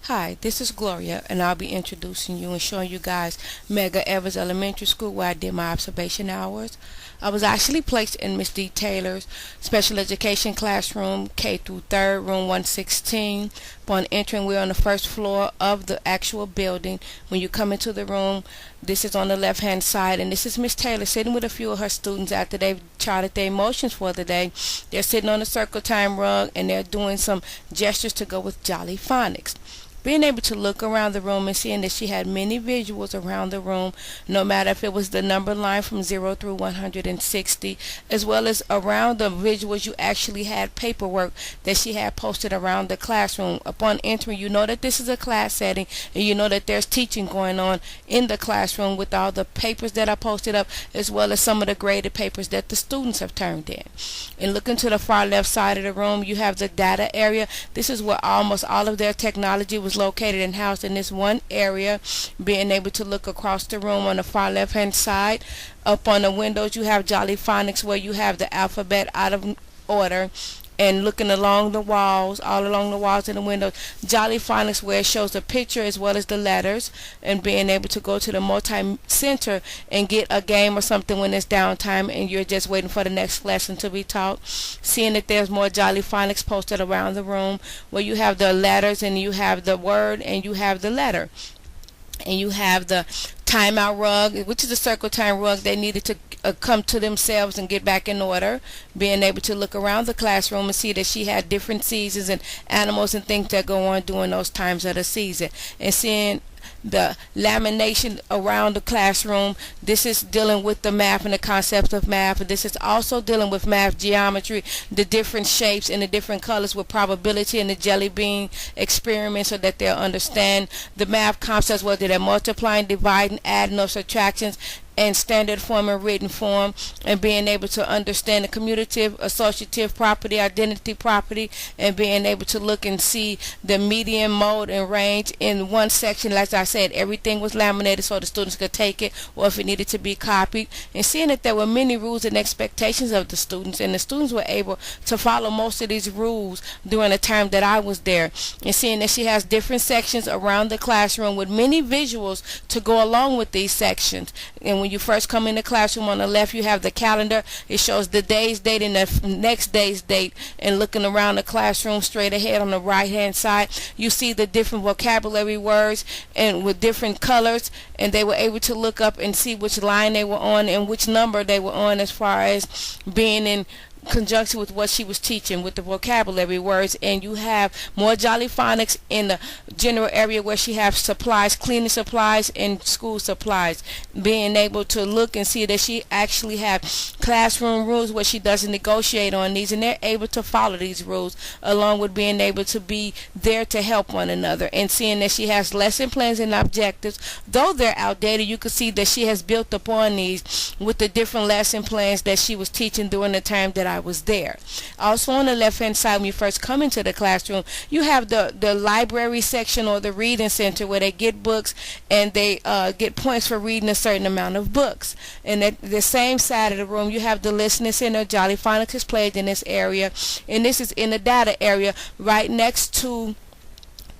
Hi, this is Gloria, and I'll be introducing you and showing you guys Mega Evers Elementary School where I did my observation hours. I was actually placed in Miss D. Taylor's special education classroom, K through 3rd, room 116. Upon entering, we're on the first floor of the actual building. When you come into the room, this is on the left-hand side, and this is Miss Taylor sitting with a few of her students after they've charted their emotions for the day. They're sitting on the circle time rug, and they're doing some gestures to go with Jolly Phonics. Being able to look around the room and seeing that she had many visuals around the room, no matter if it was the number line from 0 through 160, as well as around the visuals you actually had paperwork that she had posted around the classroom. Upon entering, you know that this is a class setting, and you know that there's teaching going on in the classroom with all the papers that are posted up, as well as some of the graded papers that the students have turned in. And looking to the far left side of the room, you have the data area. This is where almost all of their technology was located and housed in this one area. Being able to look across the room on the far left hand side, up on the windows you have Jolly Phonics, where you have the alphabet out of order, and looking along the walls, all along the walls and the windows, Jolly Phonics, where it shows the picture as well as the letters, and being able to go to the multi-center and get a game or something when it's downtime and you're just waiting for the next lesson to be taught. Seeing that there's more Jolly Phonics posted around the room, where you have the letters and you have the word and you have the letter. And you have the timeout rug, which is a circle time rug. They needed to come to themselves and get back in order. Being able to look around the classroom and see that she had different seasons and animals and things that go on during those times of the season. And seeing the lamination around the classroom, this is dealing with the math and the concepts of math. And this is also dealing with math geometry, the different shapes and the different colors with probability and the jelly bean experiment, so that they'll understand the math concepts, whether they're multiplying, dividing, adding, or subtractions, and standard form and written form, and being able to understand the commutative, associative property, identity property, and being able to look and see the median, mode, and range in one section. Like I said, everything was laminated so the students could take it, or if it needed to be copied, and seeing that there were many rules and expectations of the students, and the students were able to follow most of these rules during the time that I was there, and seeing that she has different sections around the classroom with many visuals to go along with these sections. And when you first come in the classroom, on the left you have the calendar. It shows the day's date and the next day's date. And looking around the classroom straight ahead on the right hand side, you see the different vocabulary words and with different colors, and they were able to look up and see which line they were on and which number they were on, as far as being in conjunction with what she was teaching with the vocabulary words. And you have more Jolly Phonics in the general area where she has supplies, cleaning supplies, and school supplies. Being able to look and see that she actually has classroom rules where she doesn't negotiate on these, and they're able to follow these rules, along with being able to be there to help one another. And seeing that she has lesson plans and objectives, though they're outdated, you can see that she has built upon these with the different lesson plans that she was teaching during the time that I was there. Also on the left hand side, when you first come into the classroom, you have the library section, or the reading center, where they get books and they get points for reading a certain amount of books. And at the same side of the room you have the listening center. Jolly Phonics is played in this area, and this is in the data area right next to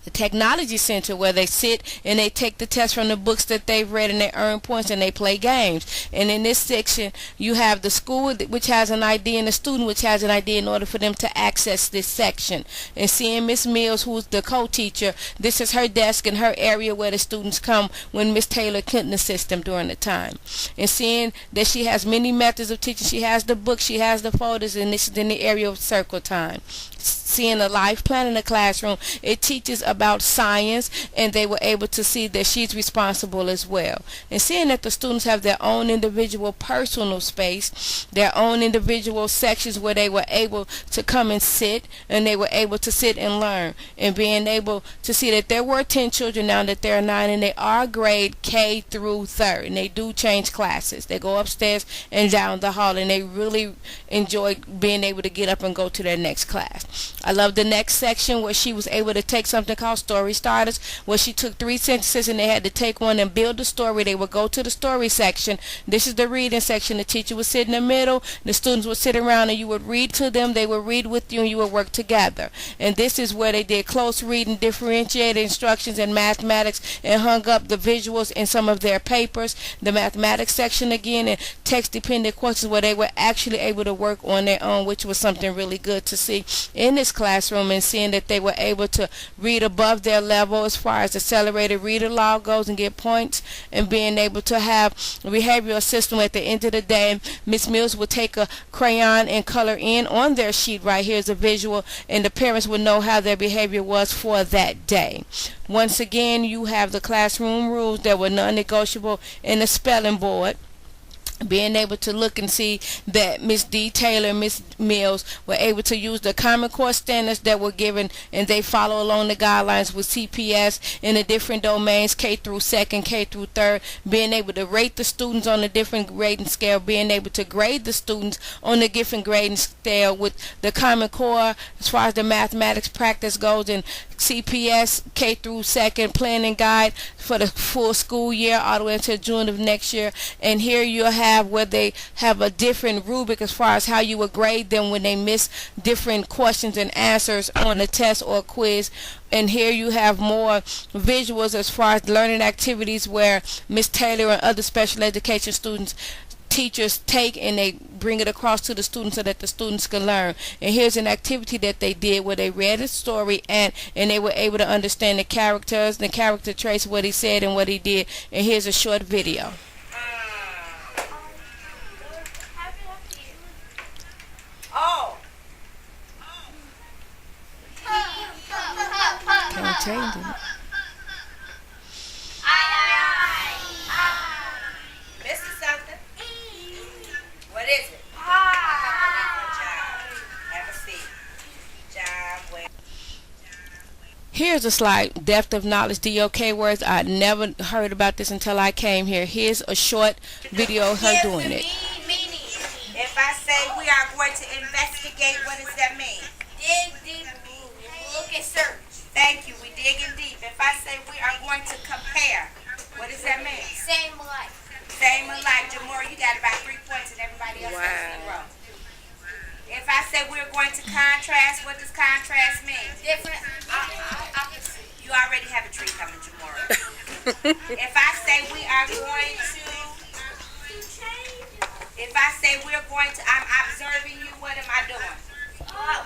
the technology center, where they sit and they take the test from the books that they've read, and they earn points and they play games. And in this section you have the school, which has an ID, and the student, which has an ID, in order for them to access this section. And seeing Miss Mills, who's the co-teacher, this is her desk and her area where the students come when Miss Taylor couldn't assist them during the time. And seeing that she has many methods of teaching, she has the books, she has the folders, and this is in the area of circle time. Seeing a life plan in the classroom, it teaches about science, and they were able to see that she's responsible as well. And seeing that the students have their own individual personal space, their own individual sections where they were able to come and sit, and they were able to sit and learn. And being able to see that there were 10 children now, that there are 9, and they are grade K through 3rd, and they do change classes. They go upstairs and down the hall, and they really enjoy being able to get up and go to their next class. I love the next section where she was able to take something called Story Starters, where she took 3 sentences and they had to take one and build a story. They would go to the story section. This is the reading section. The teacher would sit in the middle. The students would sit around and you would read to them. They would read with you and you would work together. And this is where they did close reading, differentiated instructions, and mathematics, and hung up the visuals in some of their papers. The mathematics section again, and text dependent questions where they were actually able to work on their own, which was something really good to see in this classroom, and seeing that they were able to read above their level as far as accelerated read aloud goes and get points, and being able to have a behavioral system. At the end of the day, Miss Mills would take a crayon and color in on their sheet. Right here's a visual, and the parents would know how their behavior was for that day. Once again, you have the classroom rules that were non-negotiable in the spelling board. Being able to look and see that Miss D. Taylor and Miss Mills were able to use the Common Core standards that were given, and they follow along the guidelines with CPS in the different domains, K through second, K through third, being able to rate the students on a different grading scale, being able to grade the students on a different grading scale with the Common Core as far as the mathematics practice goes, and CPS K through second planning guide for the full school year all the way until June of next year. And here you'll have where they have a different rubric as far as how you would grade them when they miss different questions and answers on a test or a quiz. And here you have more visuals as far as learning activities where Miss Taylor and other special education teachers take and they bring it across to the students so that the students can learn. And here's an activity that they did where they read a story and they were able to understand the characters, the character traits, what he said and what he did. And here's a short video. Don't change it. Missing something? What is it? Good job. Have a seat. Job well. Here's a slide, depth of knowledge, DOK words. I never heard about this until I came here. Here's a short video of her doing it. If I say we are going to investigate, what does that mean? Dig deep, look and search. Thank you. We digging deep. If I say we are going to compare, what does that mean? Same alike. Same alike. Jamora, you got about 3 points and everybody else has 0. If I say we're going to contrast, what does contrast mean? Different, opposite. You already have a tree coming, Jamora. If I say we are going to, if I say we're going to, I'm observing you, what am I doing?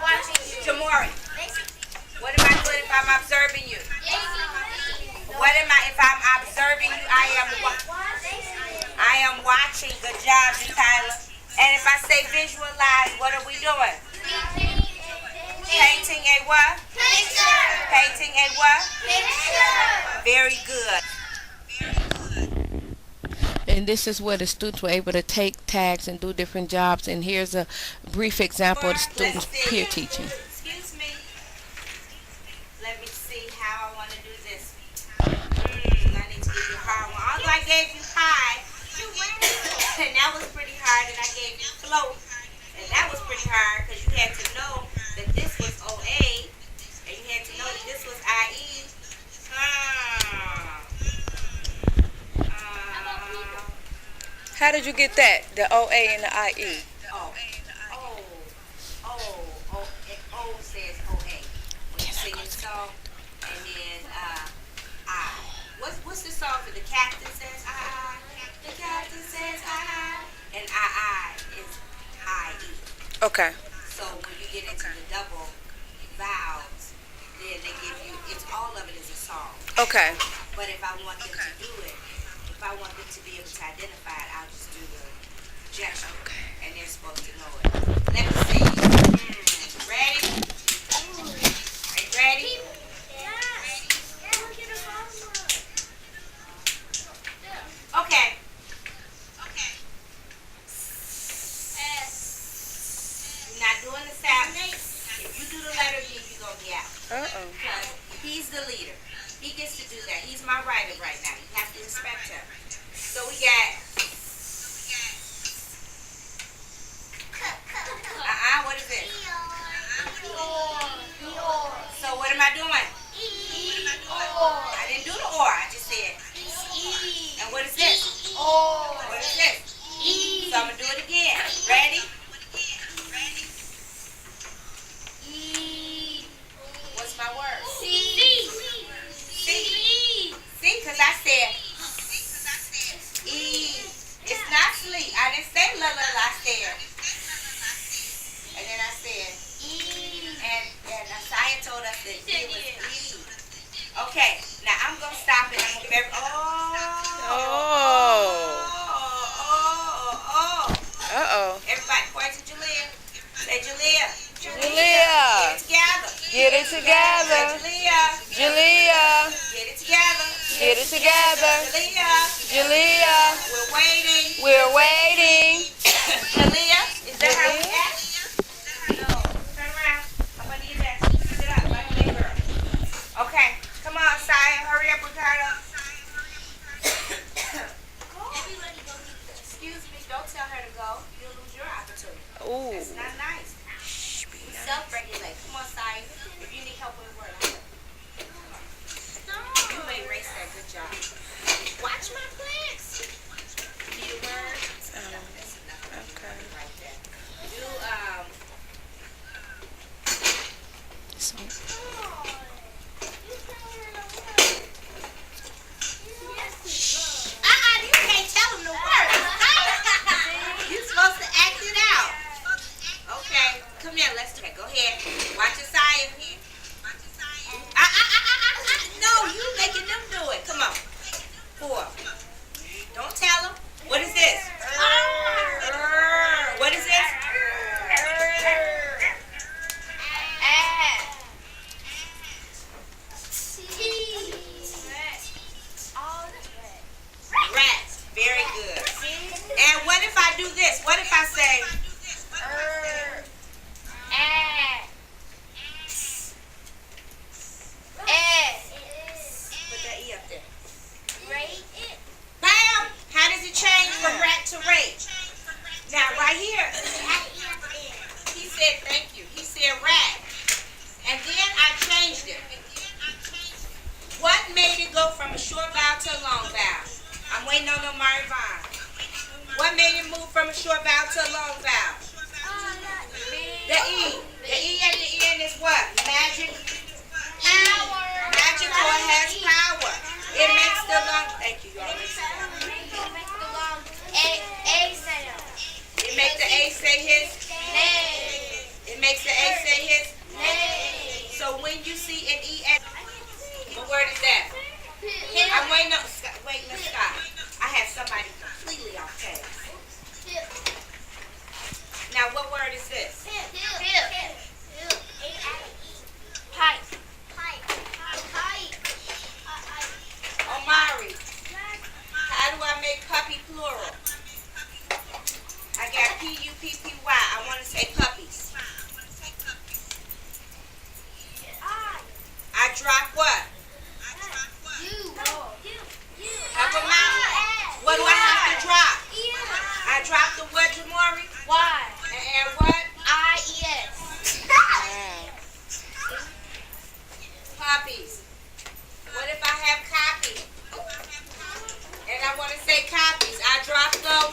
Watching you. Jamora, what am I doing if I'm observing you? What am I, if I'm observing you, I am watching. Good job, Tyler. And if I say visualize, what are we doing? Painting a what? Picture. Painting a what? Picture. Very good. And this is where the students were able to take tags and do different jobs. And here's a brief example of the students peer teaching. Excuse me. Let me see how I want to do this. I need to give you a hard one. Although I gave you pie, and that was pretty hard, and I gave you float, and that was pretty hard because you had to know that this was OA, and you had to know that this was IE. How did you get that? The OA and the IE? O says OA. When you sing your song, and then I. What's the song that the captain says I? The captain says I. And I is IE. Okay. So when you get into the double vowels, then they give you, it's all of it is a song. Okay. But if I want them to do it, if I want them to be able to identify it, I'll just do the gesture. Okay. And they're supposed to know it. Let me see. Ready? Are you ready? Okay. You're not doing the sound. If you do the letter D, you're going to be out. Because he's the leader. He gets to do that. He's my writer right now. You have to respect him. So we got. What is it? So what am I doing? I didn't do the or. I just said. And what is this? What is this? So I'm gonna do it again. Ready? What's my word? See? See? Because I said E. It's not sleep. I didn't say la la la. I said. And then I said. And Asaya told us that it was E. Okay. Now I'm going to stop and I'm going to Uh-oh. Everybody point to Jalea. Say Jalea. Jalea. Get it together. Get it together. Say Jalea. Jalea. Get it together. Get it together. Jalea. Jalea. We're waiting. We're waiting. Jalea. Is that how we act? No. Turn around. I'm going to need that. Sit up like a big girl. Okay. Come on, Saya. Hurry up, Ricardo. Excuse me. Don't tell her to go. You'll lose your opportunity. Ooh. That's not nice. Self-regulate. Come on, Saya. If you need help with a word, you may erase that. Good job. Watch my plants. Need a word? That's enough. Okay. Right there. Do, you can't tell them the word. You're supposed to act it out. Okay. Come here. Let's do it. Go ahead. Watch your side. No, you making them do it. Come on. 4. Don't tell them. What is this? What is this? Rats. Very good. And what if I do this? What if I say, put that E up there. Bam! How does it change from rat to rate? Now, right here, he said, thank you. He said rat. And then I changed it. What made it go from a short vowel to a long vowel? I'm waiting on Omari Vaughn. What made it move from a short vowel to a long vowel? The E. The E at the end is what? Magic. Magical. It has power. It makes the long. Thank you. You already said that. It makes the A say his. It makes the A say his. So when you see an E at, what word is that? I'm waiting on. Wait, let's stop. I have somebody completely off task. Now, what word is this? Omari. How do I make puppy plural? I got Puppy. I want to say puppies. I drop what? Help them out. What do I have to drop? I drop the what, Jamori? And what? Puppies. What if I have copy? And I want to say copies. I drop them.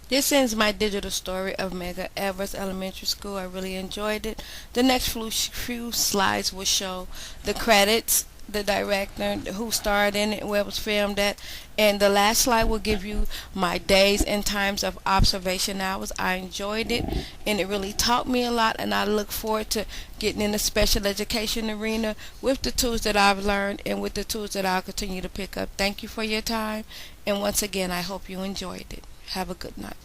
This ends my digital story of Medgar Evers Elementary School. I really enjoyed it. The next few slides will show the credits, the director, who starred in it, where it was filmed at, and the last slide will give you my days and times of observation hours. I enjoyed it, and it really taught me a lot, and I look forward to getting in the special education arena with the tools that I've learned and with the tools that I'll continue to pick up. Thank you for your time, and once again, I hope you enjoyed it. Have a good night.